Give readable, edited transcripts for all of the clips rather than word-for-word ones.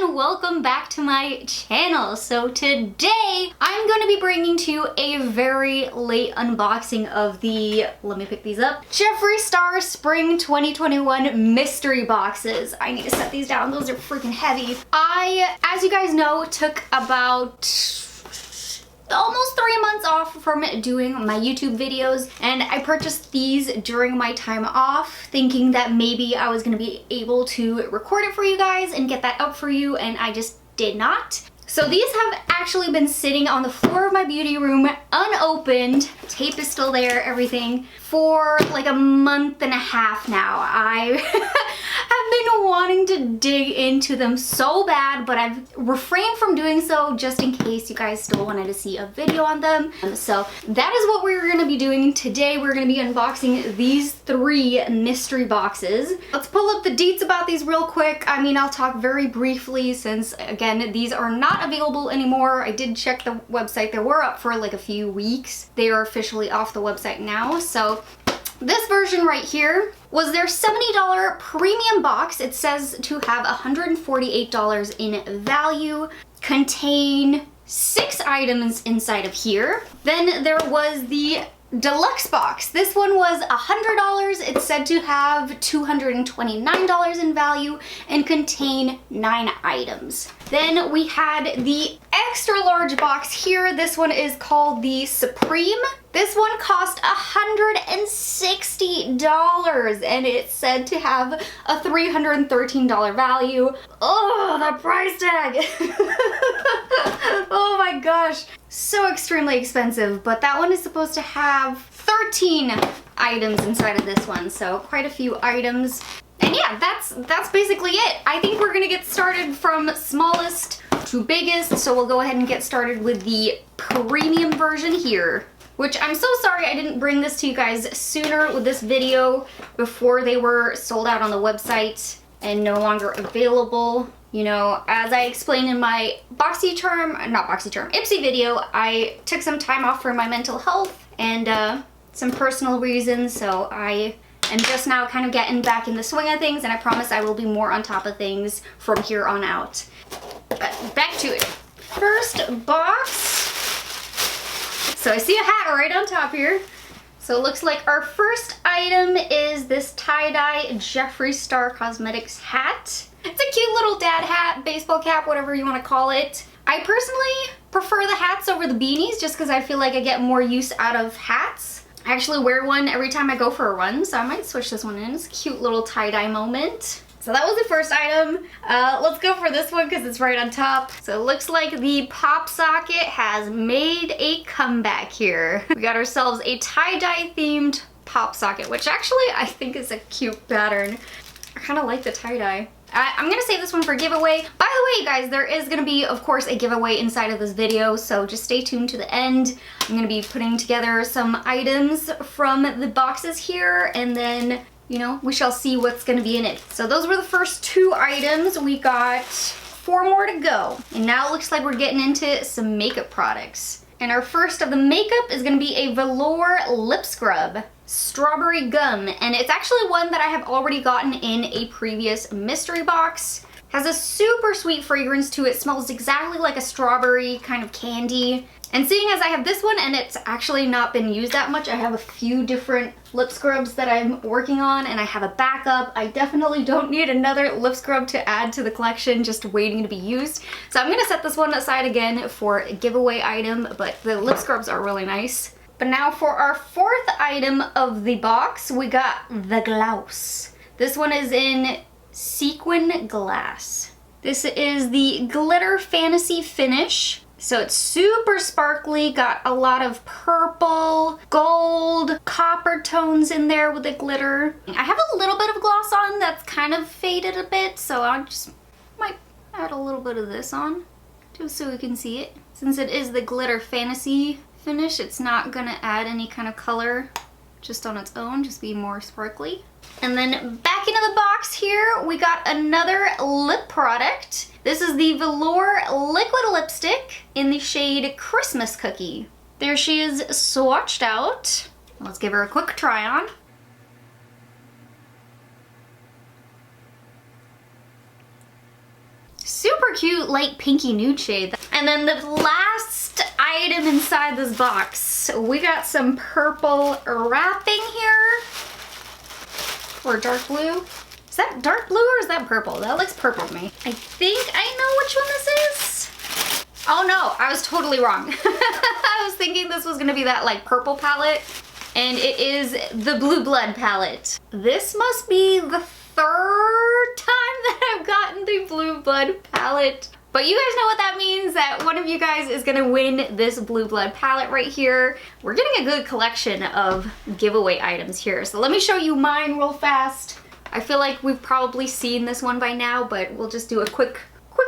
and welcome back to my channel. So today I'm going to be bringing to you a very late unboxing of the, let me pick these up, Jeffree Star Spring 2021 mystery boxes. I need to set these down, those are freaking heavy. I, as you guys know, took about almost 3 months off from doing my YouTube videos, and I purchased these during my time off thinking that maybe I was gonna be able to record it for you guys and get that up for you, and I just did not. So these have actually been sitting on the floor of my beauty room unopened. Tape is still there, everything, for like a month and a half now. I have been wanting to dig into them so bad, but I've refrained from doing so just in case you guys still wanted to see a video on them. So that is what we're gonna be doing today. We're gonna be unboxing these 3 mystery boxes. Let's pull up the deets about these real quick. I mean, I'll talk very briefly since, again, these are not available anymore. I did check the website. They were up for like a few weeks. They are officially off the website now. So this version right here was their $70 premium box. It says to have $148 in value, contain 6 items inside of here. Then there was the Deluxe Box. This one was $100. It's said to have $229 in value and contain 9 items. Then we had the extra large box here. This one is called the Supreme. This one cost $160 and it's said to have a $313 value. Oh, that price tag! Oh my gosh. So extremely expensive, but that one is supposed to have 13 items inside of this one, so quite a few items. And yeah, that's basically it. I think we're gonna get started from smallest to biggest, so we'll go ahead and get started with the premium version here, which I'm so sorry I didn't bring this to you guys sooner with this video before they were sold out on the website and no longer available. You know, as I explained in my Ipsy video, I took some time off for my mental health and some personal reasons, so I am just now kind of getting back in the swing of things, and I promise I will be more on top of things from here on out. But back to it. First box. So I see a hat right on top here. So it looks like our first item is this tie-dye Jeffree Star Cosmetics hat. It's a cute little dad hat, baseball cap, whatever you want to call it. I personally prefer the hats over the beanies just because I feel like I get more use out of hats. I actually wear one every time I go for a run, so I might switch this one in. It's a cute little tie-dye moment. So that was the first item. Let's go for this one because it's right on top. So it looks like the pop socket has made a comeback here. We got ourselves a tie-dye themed pop socket, which actually I think is a cute pattern. I kind of like the tie-dye. I'm gonna save this one for giveaway. By the way, you guys, there is gonna be, of course, a giveaway inside of this video, so just stay tuned to the end. I'm gonna be putting together some items from the boxes here, and then, you know, we shall see what's gonna be in it. So those were the first 2 items. We got 4 more to go. And now it looks like we're getting into some makeup products. And our first of the makeup is gonna be a velour lip scrub. Strawberry Gum, and it's actually one that I have already gotten in a previous mystery box. Has a super sweet fragrance to it. Smells exactly like a strawberry kind of candy. And seeing as I have this one and it's actually not been used that much, I have a few different lip scrubs that I'm working on and I have a backup. I definitely don't need another lip scrub to add to the collection, just waiting to be used. So I'm gonna set this one aside again for a giveaway item, but the lip scrubs are really nice. But now for our 4th item of the box, we got the Glouse. This one is in Sequin Glass. This is the Glitter Fantasy Finish. So it's super sparkly, got a lot of purple, gold, copper tones in there with the glitter. I have a little bit of gloss on that's kind of faded a bit, so I just might add a little bit of this on just so we can see it. Since it is the Glitter Fantasy Finish, it's not gonna add any kind of color just on its own, just be more sparkly. And then back into the box here, we got another lip product. This is the Velour Liquid Lipstick in the shade Christmas Cookie. There she is swatched out. Let's give her a quick try on. Super super cute light pinky nude shade. And then the last item inside this box, we got some purple wrapping here. Or dark blue. Is that dark blue or is that purple? That looks purple to me. I think I know which one this is. Oh no, I was totally wrong. I was thinking this was gonna be that like purple palette, and it is the Blue Blood palette. This must be the third time that I've gotten the Blue Blood palette. But you guys know what that means, that one of you guys is gonna win this Blue Blood palette right here. We're getting a good collection of giveaway items here. So let me show you mine real fast. I feel like we've probably seen this one by now, but we'll just do a quick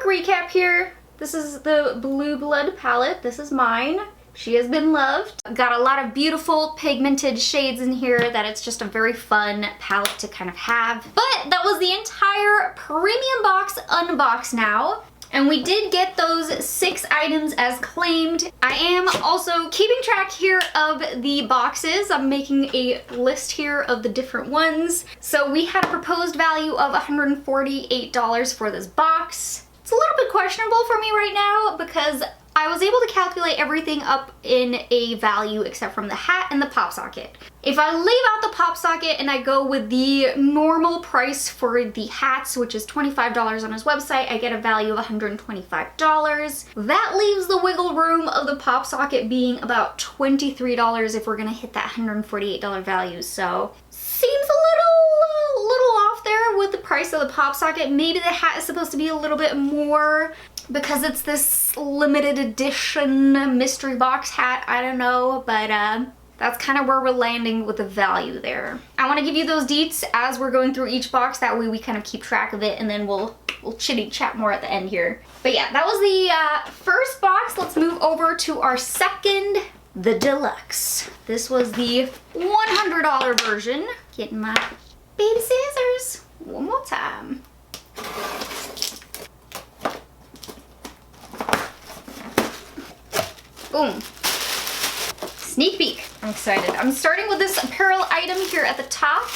recap here. This is the Blue Blood palette. This is mine. She has been loved. Got a lot of beautiful pigmented shades in here that it's just a very fun palette to kind of have. But that was the entire premium box unbox now. And we did get those 6 items as claimed. I am also keeping track here of the boxes. I'm making a list here of the different ones. So we had a proposed value of $148 for this box. It's a little bit questionable for me right now because I was able to calculate everything up in a value except from the hat and the pop socket. If I leave out the pop socket and I go with the normal price for the hats, which is $25 on his website, I get a value of $125. That leaves the wiggle room of the pop socket being about $23 if we're gonna hit that $148 value. So seems a little off there with the price of the pop socket. Maybe the hat is supposed to be a little bit more because it's this limited edition mystery box hat. I don't know, but that's kind of where we're landing with the value there. I want to give you those deets as we're going through each box. That way we kind of keep track of it, and then we'll chitty chat more at the end here. But yeah, that was the first box. Let's move over to our second, the Deluxe. This was the $100 version. Getting my baby scissors one more time. Boom. Sneak peek. I'm excited. I'm starting with this apparel item here at the top.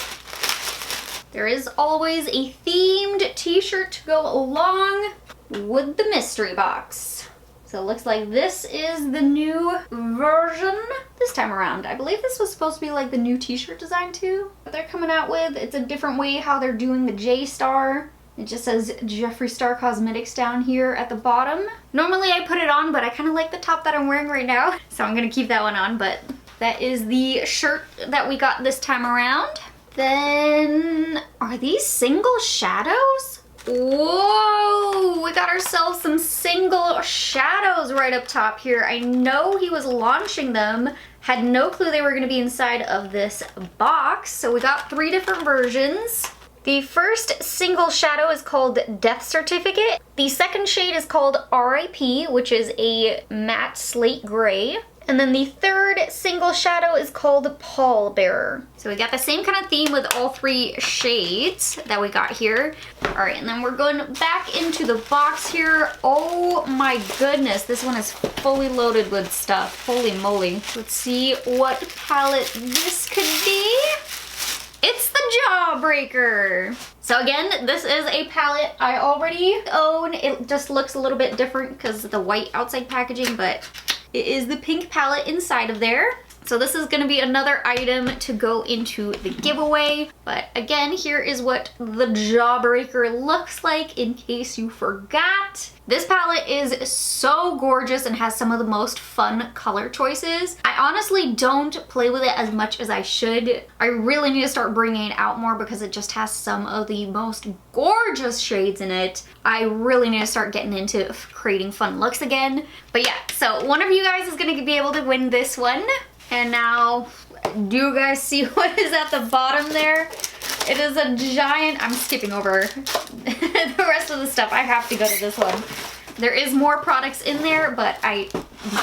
There is always a themed t-shirt to go along with the mystery box. So it looks like this is the new version this time around. I believe this was supposed to be like the new t-shirt design too that they're coming out with. It's a different way how they're doing the J star. It just says Jeffree Star Cosmetics down here at the bottom. Normally I put it on, but I kind of like the top that I'm wearing right now, so I'm gonna keep that one on. But that is the shirt that we got this time around. Then, are these single shadows? Whoa, we got ourselves some single shadows right up top here. I know he was launching them. Had no clue they were gonna be inside of this box. So we got 3 different versions. The first single shadow is called Death Certificate. The second shade is called RIP, which is a matte slate gray. And then the third single shadow is called Pallbearer. So we got the same kind of theme with all 3 shades that we got here. All right, and then we're going back into the box here. Oh my goodness, this one is fully loaded with stuff. Holy moly. Let's see what palette this could be. It's the Jawbreaker. So again, this is a palette I already own. It just looks a little bit different because of the white outside packaging, but it is the pink palette inside of there. So this is gonna be another item to go into the giveaway. But again, here is what the Jawbreaker looks like in case you forgot. This palette is so gorgeous and has some of the most fun color choices. I honestly don't play with it as much as I should. I really need to start bringing it out more because it just has some of the most gorgeous shades in it. I really need to start getting into creating fun looks again. But yeah, so one of you guys is gonna be able to win this one. And now, do you guys see what is at the bottom there? It is a giant, I'm skipping over the rest of the stuff. I have to go to this one. There is more products in there, but my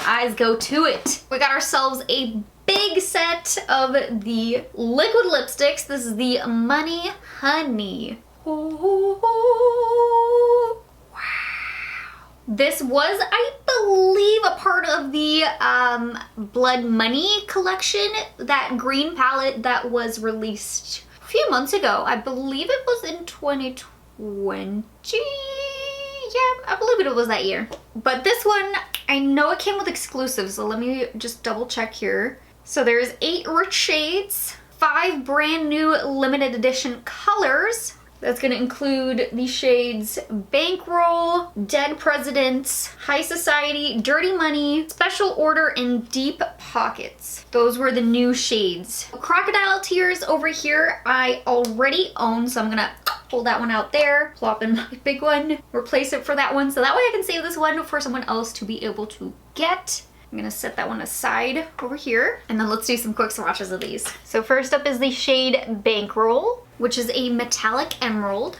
eyes go to it. We got ourselves a big set of the liquid lipsticks. This is the Money Honey. Oh, wow. This was, I believe, a part of the Blood Money collection, that green palette that was released a few months ago. I believe it was in 2020. Yeah, I believe it was that year. But this one, I know it came with exclusives, so let me just double check here. So there's 8 rich shades, 5 brand new limited edition colors. That's gonna include the shades Bankroll, Dead Presidents, High Society, Dirty Money, Special Order, and Deep Pockets. Those were the new shades. Crocodile Tears over here I already own, so I'm gonna pull that one out there, plop in my big one, replace it for that one, so that way I can save this one for someone else to be able to get. I'm gonna set that one aside over here, and then let's do some quick swatches of these. So first up is the shade Bankroll, which is a metallic emerald.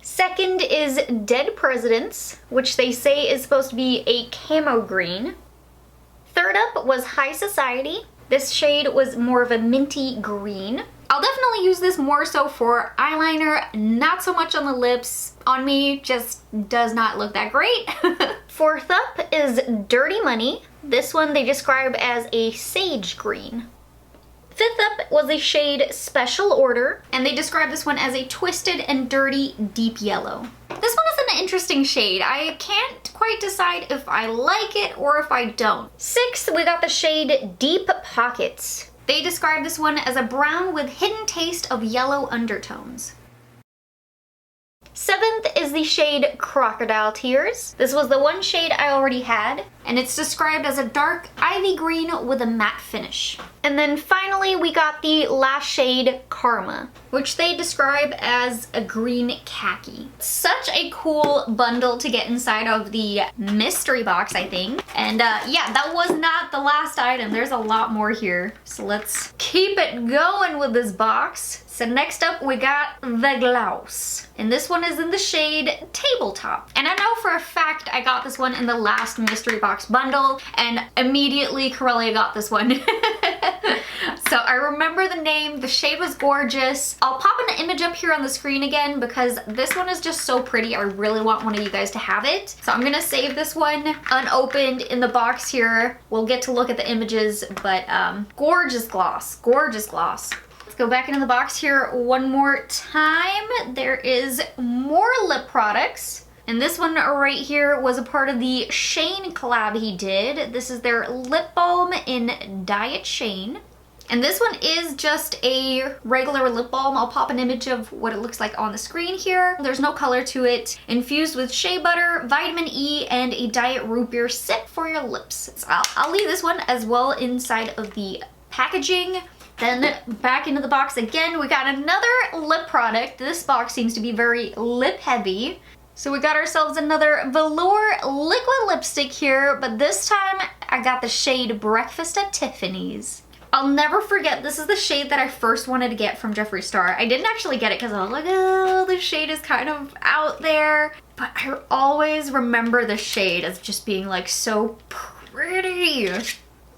Second is Dead Presidents, which they say is supposed to be a camo green. Third up was High Society. This shade was more of a minty green. I'll definitely use this more so for eyeliner, not so much on the lips. On me, just does not look that great. Fourth up is Dirty Money. This one they describe as a sage green. Fifth up was a shade Special Order, and they describe this one as a twisted and dirty deep yellow. This one is an interesting shade. I can't quite decide if I like it or if I don't. Sixth, we got the shade Deep Pockets. They describe this one as a brown with hidden taste of yellow undertones. Seventh is the shade Crocodile Tears. This was the one shade I already had, and it's described as a dark ivy green with a matte finish. And then finally we got the last shade Karma, which they describe as a green khaki. Such a cool bundle to get inside of the mystery box, I think. And yeah, that was not the last item. There's a lot more here. So let's keep it going with this box. So next up we got the Glouse. And this one is in the shade Tabletop. And I know for a fact I got this one in the last mystery box bundle, and immediately Corellia got this one. So I remember the name, the shade was gorgeous. I'll pop an image up here on the screen again because this one is just so pretty. I really want one of you guys to have it. So I'm gonna save this one unopened in the box here. We'll get to look at the images, but gorgeous gloss, gorgeous gloss. Let's go back into the box here one more time. There is more lip products. And this one right here was a part of the Shane collab he did. This is their lip balm in Diet Shane. And this one is just a regular lip balm. I'll pop an image of what it looks like on the screen here. There's no color to it. Infused with shea butter, vitamin E, and a diet root beer sip for your lips. So I'll leave this one as well inside of the packaging. Then back into the box again, we got another lip product. This box seems to be very lip heavy. So we got ourselves another velour liquid lipstick here, but this time I got the shade Breakfast at Tiffany's. I'll never forget, this is the shade that I first wanted to get from Jeffree Star. I didn't actually get it because I was like, oh, this shade is kind of out there. But I always remember the shade as just being like so pretty.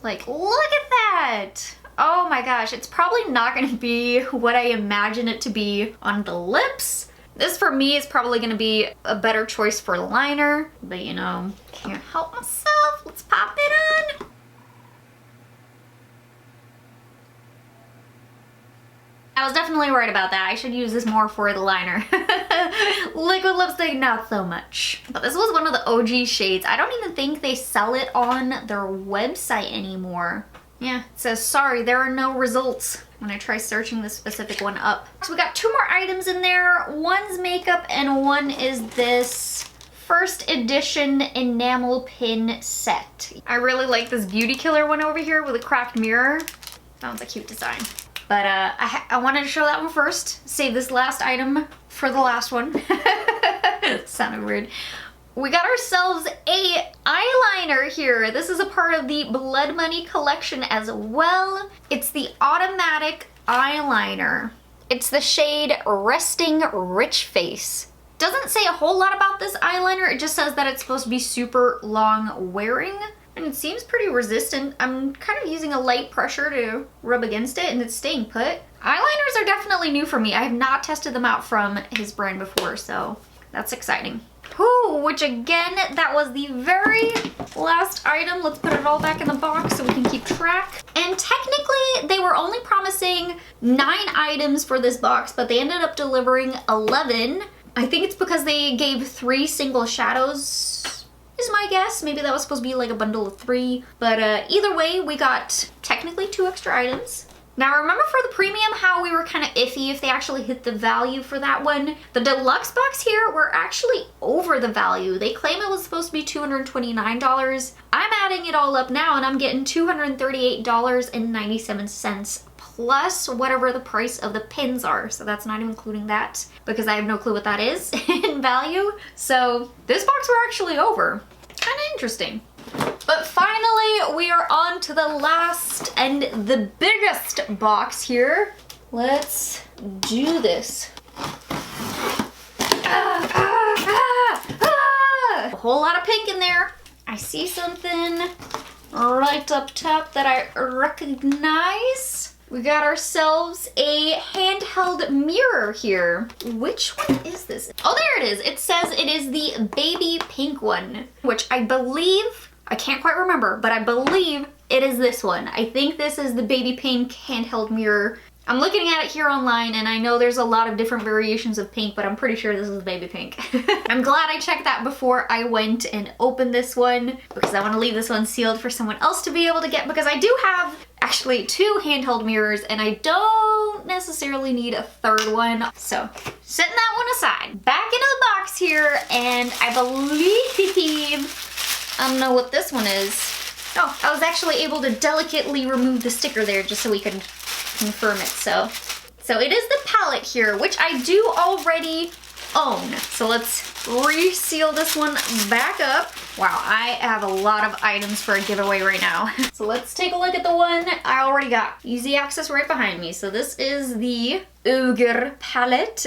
Like, look at that. Oh my gosh, it's probably not gonna be what I imagine it to be on the lips. This for me is probably gonna be a better choice for liner, but you know, can't help myself. Let's pop it on. I was definitely right about that. I should use this more for the liner. Liquid lipstick, not so much. But this was one of the OG shades. I don't even think they sell it on their website anymore. Yeah, it says, sorry, there are no results when I try searching this specific one up. So we got 2 more items in there. One's makeup and one is this first edition enamel pin set. I really like this Beauty Killer one over here with a cracked mirror. That one's a cute design. But I wanted to show that one first. Save this last item for the last one. Sounded weird. We got ourselves a eyeliner here. This is a part of the Blood Money collection as well. It's the automatic eyeliner. It's the shade Resting Rich Face. Doesn't say a whole lot about this eyeliner. It just says that it's supposed to be super long wearing. And it seems pretty resistant. I'm kind of using a light pressure to rub against it and it's staying put. Eyeliners are definitely new for me. I have not tested them out from his brand before, so that's exciting. Whew, which again, that was the very last item. Let's put it all back in the box so we can keep track. And technically, they were only promising 9 items for this box, but they ended up delivering 11. I think it's because they gave 3 single shadows, is my guess. Maybe that was supposed to be like a bundle of 3. But either way, we got technically 2 extra items. Now remember for the premium how we were kind of iffy if they actually hit the value for that one? The deluxe box here, we're actually over the value. They claim it was supposed to be $229. I'm adding it all up now and I'm getting $238.97 plus whatever the price of the pins are. So that's not even including that because I have no clue what that is in value. So this box we're actually over. Kind of interesting. But finally, we are on to the last and the biggest box here. Let's do this. A whole lot of pink in there. I see something right up top that I recognize. We got ourselves a handheld mirror here. Which one is this? Oh, there it is. It says it is the baby pink one, which I believe, I can't quite remember, but I believe it is this one. I think this is the baby pink handheld mirror. I'm looking at it here online and I know there's a lot of different variations of pink, but I'm pretty sure this is baby pink. I'm glad I checked that before I went and opened this one because I want to leave this one sealed for someone else to be able to get because I do have actually 2 handheld mirrors and I don't necessarily need a 3rd one. So setting that one aside. Back into the box here and I believe, I don't know what this one is. Oh, I was actually able to delicately remove the sticker there just so we could confirm it. So it is the palette here, which I do already own. So let's reseal this one back up. Wow, I have a lot of items for a giveaway right now. So let's take a look at the one I already got. Easy access right behind me. So this is the Ogre palette.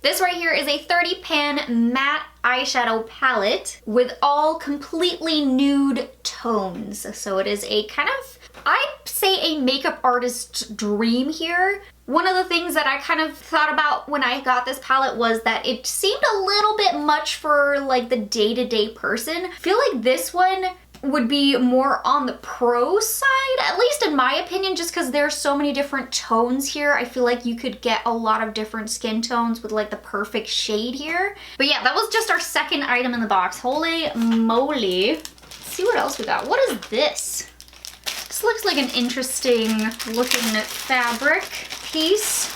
This right here is a 30 pan matte eyeshadow palette with all completely nude tones. So it is a kind of, I'd say a makeup artist's dream here. One of the things that I kind of thought about when I got this palette was that it seemed a little bit much for like the day-to-day person. I feel like this one would be more on the pro side, at least in my opinion, just because there's so many different tones here. I feel like you could get a lot of different skin tones with like the perfect shade here. But yeah, that was just our 2nd item in the box. Holy moly. Let's see what else we got. What is this? This looks like an interesting looking fabric piece.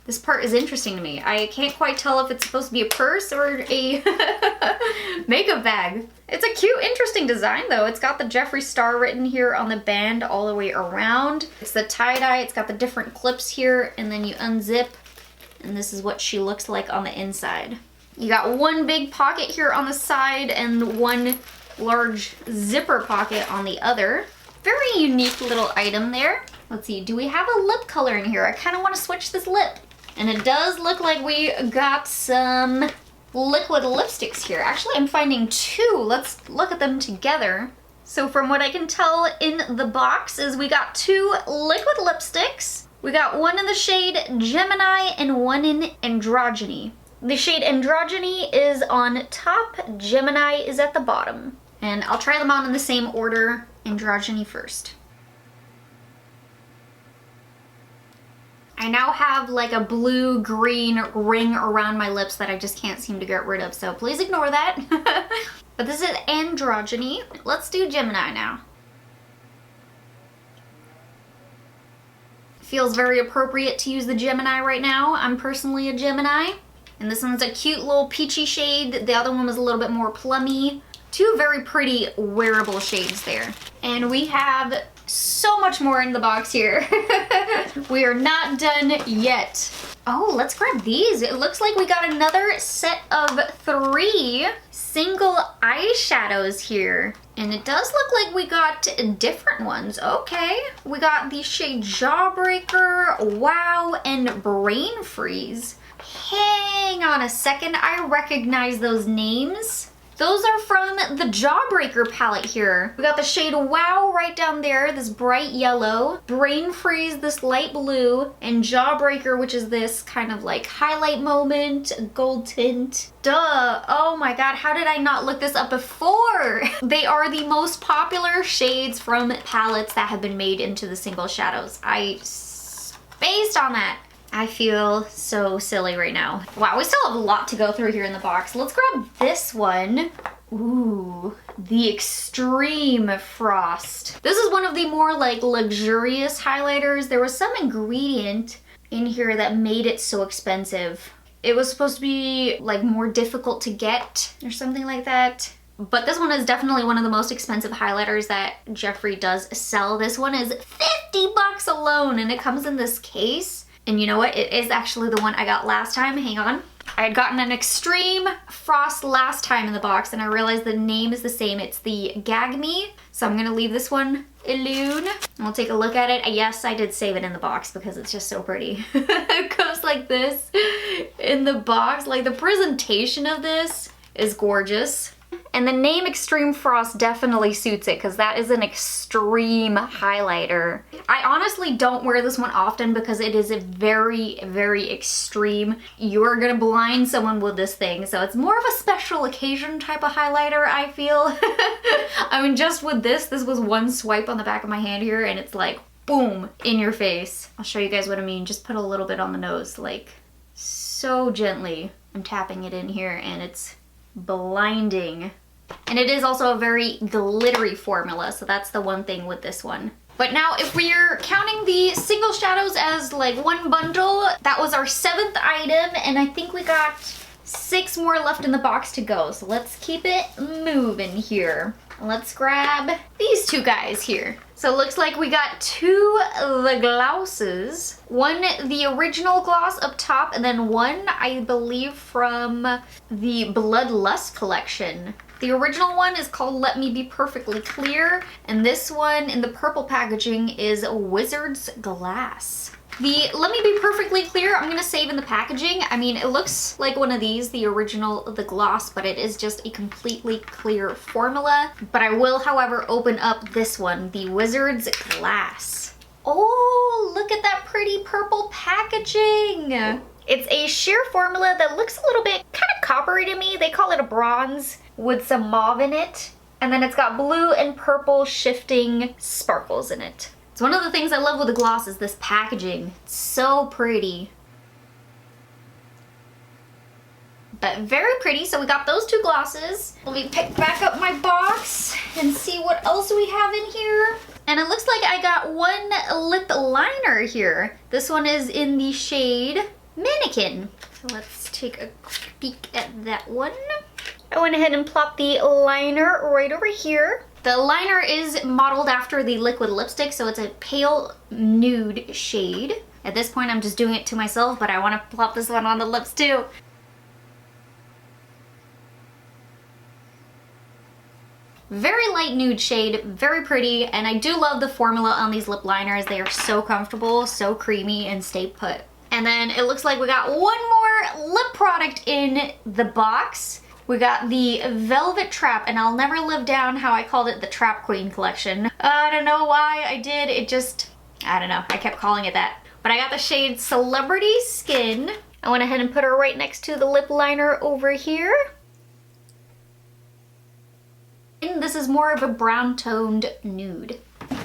This part is interesting to me. I can't quite tell if it's supposed to be a purse or a makeup bag. It's a cute, interesting design though. It's got the Jeffree star written here on the band all the way around. It's the tie-dye, it's got the different clips here, and then you unzip, and this is what she looks like on the inside. You got one big pocket here on the side and one large zipper pocket on the other. Very unique little item there. Let's see, do we have a lip color in here? I kind of want to switch this lip. And it does look like we got some liquid lipsticks here. Actually, I'm finding 2. Let's look at them together. So from what I can tell in the box is we got 2 liquid lipsticks. We got one in the shade Gemini and one in Androgyny. The shade Androgyny is on top, Gemini is at the bottom. And I'll try them on in the same order, Androgyny first. I now have like a blue-green ring around my lips that I just can't seem to get rid of, so please ignore that. But this is Androgyny. Let's do Gemini now. Feels very appropriate to use the Gemini right now. I'm personally a Gemini. And this one's a cute little peachy shade. The other one was a little bit more plummy. 2 very pretty wearable shades there. And we have so much more in the box here. We are not done yet. Oh, let's grab these. It looks like we got another set of 3 single eyeshadows here. And it does look like we got different ones. Okay. We got the shade Jawbreaker, Wow, and Brain Freeze. Hang on a second. I recognize those names. Those are from the Jawbreaker palette here. We got the shade Wow right down there, this bright yellow, Brain Freeze, this light blue, and Jawbreaker, which is this kind of like highlight moment, gold tint. Duh, oh my god, how did I not look this up before? They are the most popular shades from palettes that have been made into the single shadows. I spaced on that. I feel so silly right now. Wow, we still have a lot to go through here in the box. Let's grab this one. Ooh, the Extreme Frost. This is one of the more like luxurious highlighters. There was some ingredient in here that made it so expensive. It was supposed to be like more difficult to get or something like that. But this one is definitely one of the most expensive highlighters that Jeffree does sell. This one is 50 bucks alone, and it comes in this case. And you know what? It is actually the one I got last time. Hang on. I had gotten an Extreme Frost last time in the box, and I realized the name is the same. It's the Gag Me. So I'm gonna leave this one alone. And we'll take a look at it. Yes, I did save it in the box because it's just so pretty. It comes like this in the box. Like, the presentation of this is gorgeous. And the name Extreme Frost definitely suits it because that is an extreme highlighter. I honestly don't wear this one often because it is a very, very extreme. You're gonna blind someone with this thing, so it's more of a special occasion type of highlighter, I feel. I mean, just with this was one swipe on the back of my hand here and it's like, boom, in your face. I'll show you guys what I mean. Just put a little bit on the nose, like so gently. I'm tapping it in here and it's blinding. And it is also a very glittery formula, so that's the one thing with this one. But now if we're counting the single shadows as like one bundle, that was our 7th item, and I think we got 6 more left in the box to go. So let's keep it moving here. Let's grab these 2 guys here. So it looks like we got 2 of the glosses. One, the original gloss up top, and then one, I believe, from the Bloodlust collection. The original one is called Let Me Be Perfectly Clear, and this one in the purple packaging is Wizard's Glass. The Let Me Be Perfectly Clear, I'm gonna save in the packaging. I mean, it looks like one of these, the original, the gloss, but it is just a completely clear formula. But I will, however, open up this one, the Wizard's Glass. Oh, look at that pretty purple packaging. It's a sheer formula that looks a little bit kind of coppery to me. They call it a bronze with some mauve in it. And then it's got blue and purple shifting sparkles in it. It's one of the things I love with the gloss is this packaging. It's so pretty. But very pretty. So we got those 2 glosses. Let me pick back up my box and see what else we have in here. And it looks like I got one lip liner here. This one is in the shade Mannequin. So let's take a quick peek at that one. I went ahead and plopped the liner right over here. The liner is modeled after the liquid lipstick, so it's a pale nude shade. At this point, I'm just doing it to myself, but I want to plop this one on the lips too. Very light nude shade, very pretty, and I do love the formula on these lip liners. They are so comfortable, so creamy, and stay put. And then it looks like we got one more lip product in the box. We got the Velvet Trap, and I'll never live down how I called it the Trap Queen collection. I don't know why I did, it just, I don't know, I kept calling it that. But I got the shade Celebrity Skin. I went ahead and put her right next to the lip liner over here. And this is more of a brown toned nude.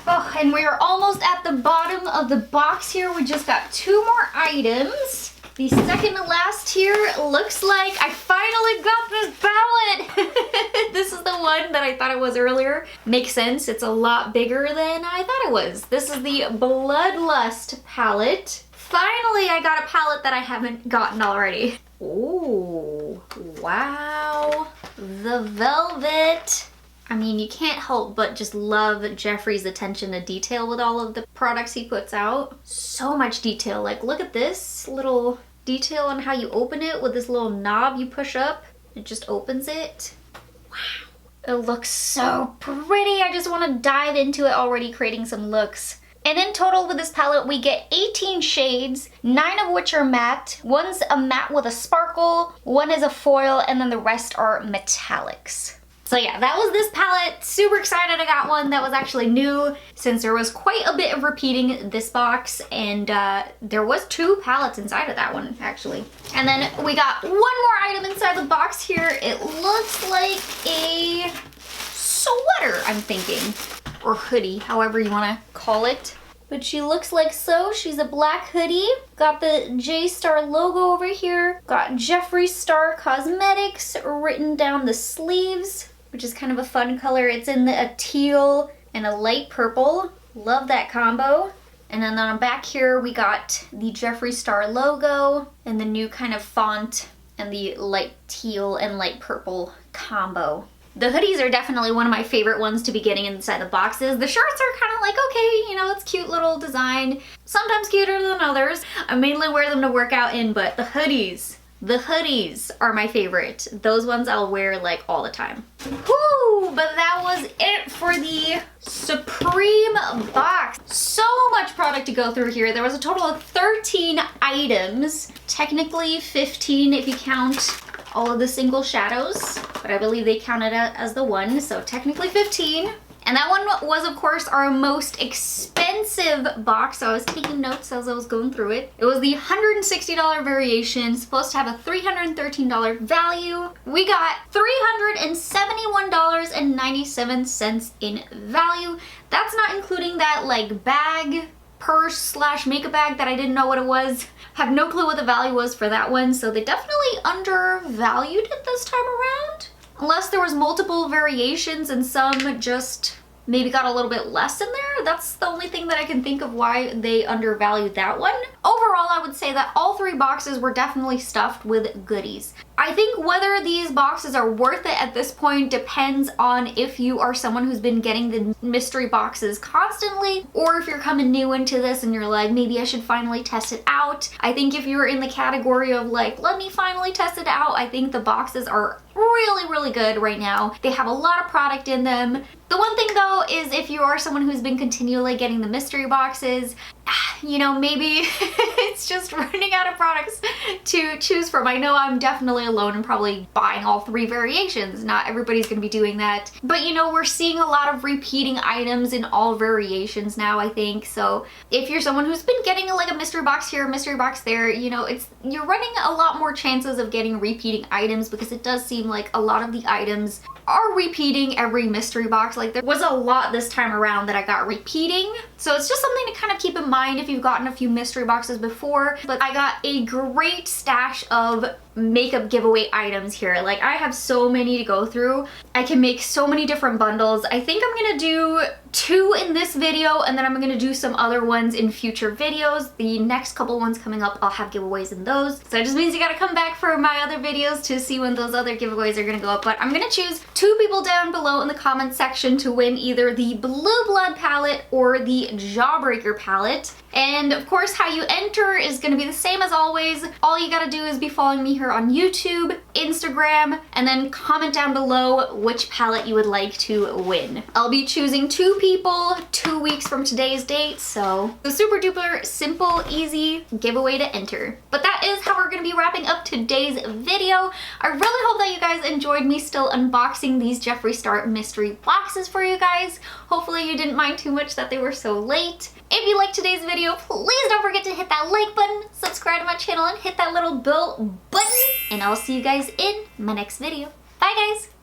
Oh, and we are almost at the bottom of the box here. We just got 2 more items. The second to last here looks like I finally got this palette. This is the one that I thought it was earlier. Makes sense, it's a lot bigger than I thought it was. This is the Bloodlust palette. Finally, I got a palette that I haven't gotten already. Oh, wow. The velvet. I mean, you can't help but just love Jeffree's attention to detail with all of the products he puts out. So much detail. Like, look at this little detail on how you open it with this little knob you push up. It just opens it. Wow. It looks so pretty. I just want to dive into it already, creating some looks. And in total with this palette, we get 18 shades, 9 of which are matte. One's a matte with a sparkle, one is a foil, and then the rest are metallics. So yeah, that was this palette. Super excited I got one that was actually new, since there was quite a bit of repeating this box, and there was 2 palettes inside of that one, actually. And then we got one more item inside the box here. It looks like a sweater, I'm thinking, or hoodie, however you want to call it. but she looks like so. She's a black hoodie. Got the J-Star logo over here. Got Jeffree Star Cosmetics written down the sleeves, which is kind of a fun color. It's in a teal and a light purple. Love that combo. And then on the back here, we got the Jeffree Star logo and the new kind of font and the light teal and light purple combo. The hoodies are definitely one of my favorite ones to be getting inside the boxes. The shirts are kind of like, okay, you know, it's cute little design. Sometimes cuter than others. I mainly wear them to work out in, but the hoodies are my favorite. Those ones I'll wear like all the time. Whoo, but that was it for the Supreme box. So much product to go through here. There was a total of 13 items. Technically 15 if you count all of the single shadows, but I believe they counted it as the one, so technically 15. And that one was, of course, our most expensive box, so I was taking notes as I was going through it. It was the $160 variation, supposed to have a $313 value. We got $371.97 in value. That's not including that like bag, purse slash makeup bag that I didn't know what it was. Have no clue what the value was for that one, so they definitely undervalued it this time around. Unless there was multiple variations and some just maybe got a little bit less in there. That's the only thing that I can think of why they undervalued that one. Overall, I would say that all three boxes were definitely stuffed with goodies. I think whether these boxes are worth it at this point depends on if you are someone who's been getting the mystery boxes constantly, or if you're coming new into this and you're like, maybe I should finally test it out. I think if you're in the category of like, let me finally test it out, I think the boxes are really good right now. They have a lot of product in them. The one thing though is if you are someone who's been continually getting the mystery boxes, you know, maybe it's just running out of products to choose from. I know I'm definitely alone and probably buying all three variations. Not everybody's gonna be doing that. But you know, we're seeing a lot of repeating items in all variations now, I think. So if you're someone who's been getting like a mystery box here, a mystery box there, you know, you're running a lot more chances of getting repeating items because it does seem like a lot of the items are repeating every mystery box. Like there was a lot this time around that I got repeating. So it's just something to kind of keep in mind if you've gotten a few mystery boxes before. But I got a great stash of makeup giveaway items here. Like I have so many to go through. I can make so many different bundles. I think I'm gonna do 2 in this video and then I'm gonna do some other ones in future videos. The next couple ones coming up, I'll have giveaways in those. So it just means you gotta come back for my other videos to see when those other giveaways are gonna go up. But I'm gonna choose 2 people down below in the comment section to win either the Blue Blood palette or the Jawbreaker palette. And of course, how you enter is gonna be the same as always. All you gotta do is be following me here on YouTube, Instagram, and then comment down below which palette you would like to win. I'll be choosing 2 people 2 weeks from today's date, so the super duper simple, easy giveaway to enter. But that is how we're gonna be wrapping up today's video. I really hope that you guys enjoyed me still unboxing these Jeffree Star mystery boxes for you guys. Hopefully you didn't mind too much that they were so late. If you liked today's video, please don't forget to hit that like button, subscribe to my channel, and hit that little bell button. And I'll see you guys in my next video. Bye guys!